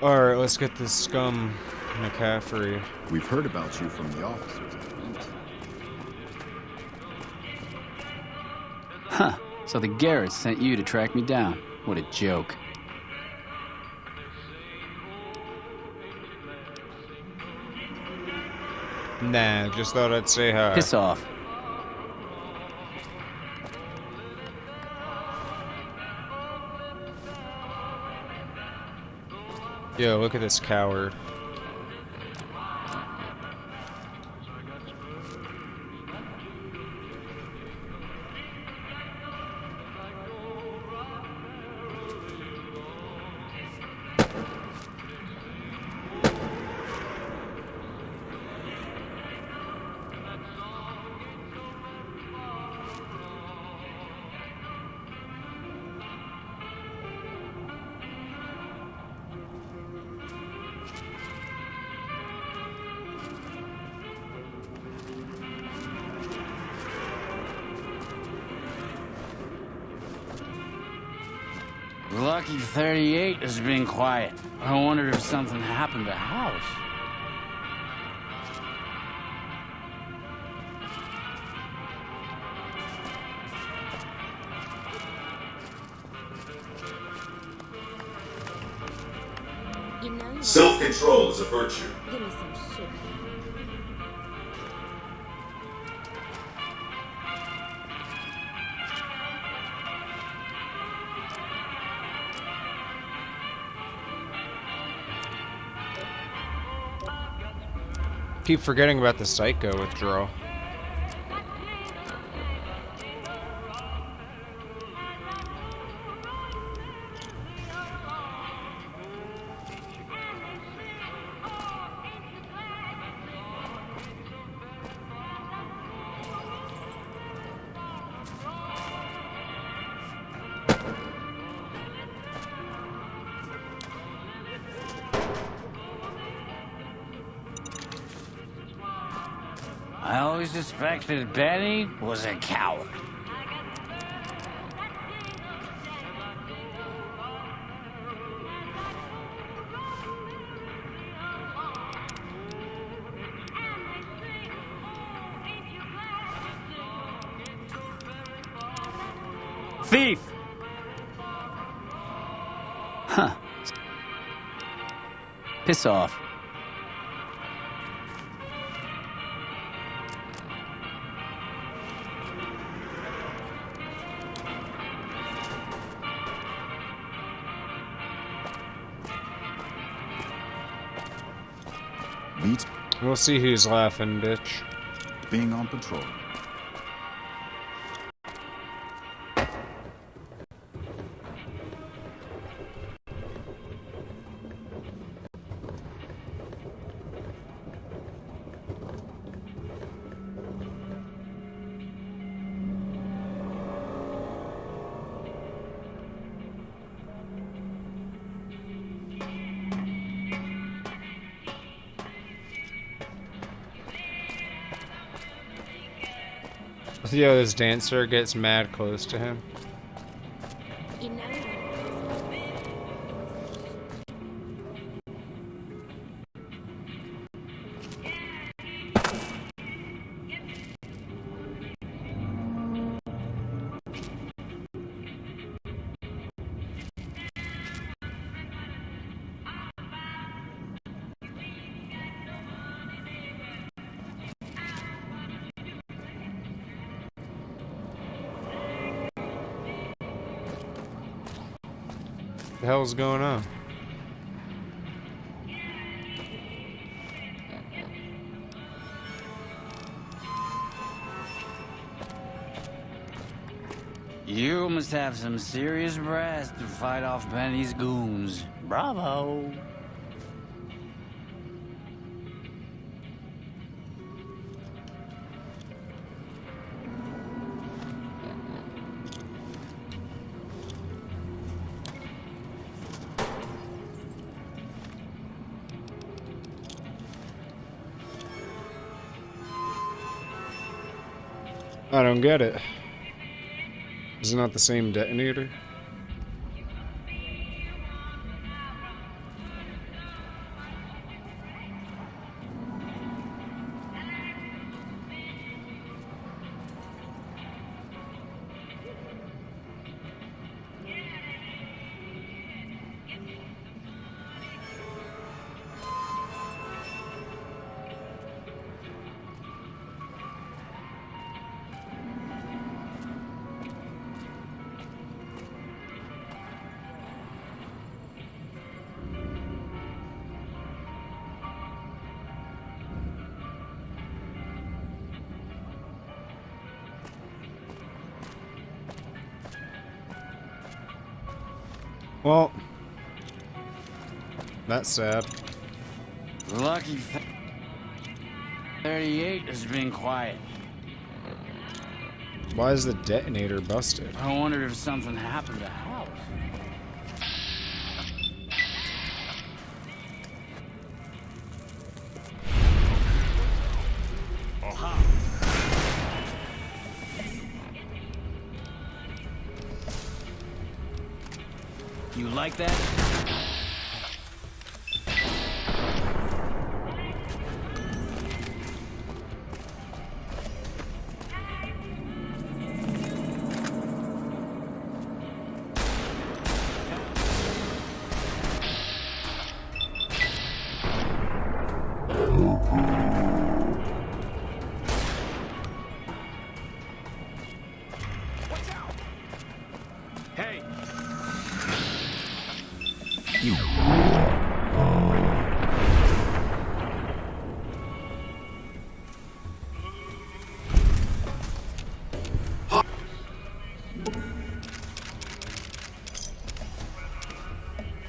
Alright, let's get this scum McCaffrey. We've heard about you from the officers. Huh. So the Garretts sent you to track me down. What a joke. Nah, just thought I'd say hi. Piss off. Yo, look at this coward. Lucky 38 has been quiet. I wondered if something happened to House. You know, Self-control is a virtue. give me some shit. Keep forgetting about the Psycho withdrawal. I always suspected Benny was a coward. Thief! Huh. Piss off. Beats We'll see who's laughing, bitch. being on patrol. Yo, this dancer gets mad close to him. You know, The hell's going on? You must have some serious brass to fight off Benny's goons. Bravo. I don't get it. Is it not the same detonator? Well, that's sad. Lucky 38 has been quiet. Why is the detonator busted? I wondered if something happened to the house. You like that? Hey!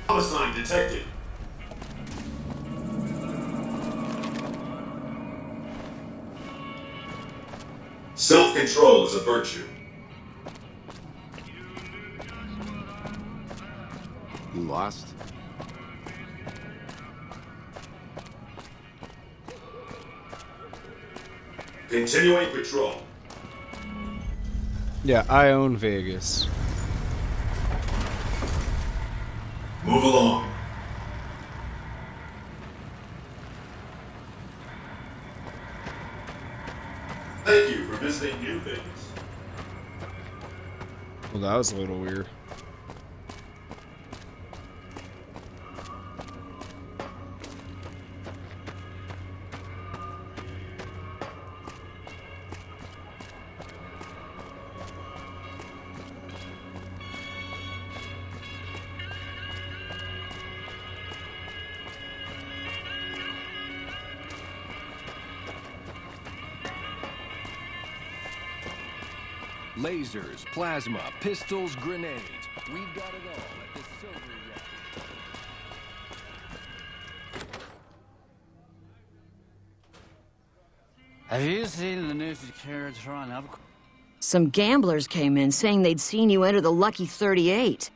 Homicide detected. Self-control is a virtue. You lost? Continuing patrol. Yeah, I own Vegas. Move along. Thank you for visiting New Vegas. Well, that was a little weird. Lasers, plasma, pistols, grenades. We've got it all at the Silver Rock. Have you seen the new Securitron up? Some gamblers came in saying they'd seen you enter the Lucky 38.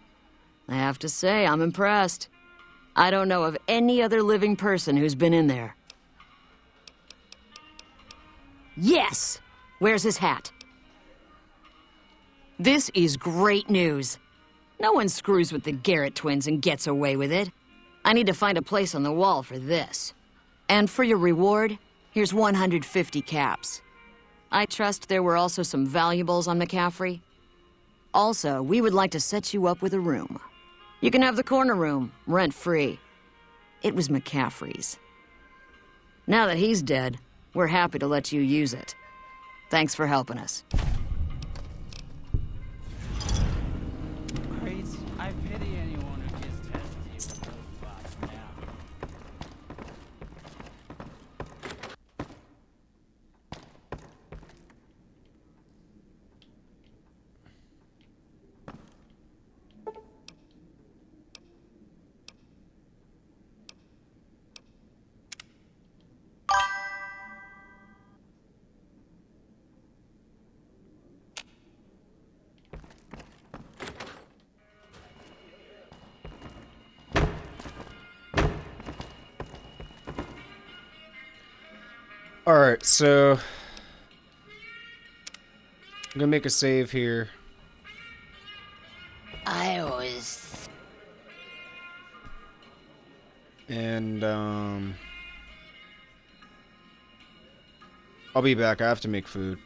I have to say, I'm impressed. I don't know of any other living person who's been in there. Yes! Where's his hat? This is great news. No one screws with the Garrett twins and gets away with it. I need to find a place on the wall for this. And for your reward, here's 150 caps. I trust there were also some valuables on McCaffrey. Also, we would like to set you up with a room. You can have the corner room, rent-free. It was McCaffrey's. Now that he's dead, we're happy to let you use it. Thanks for helping us. I pity anyone who gets tested in those spots now. Alright, so I'm gonna make a save here. I was... And I'll be back. I have to make food.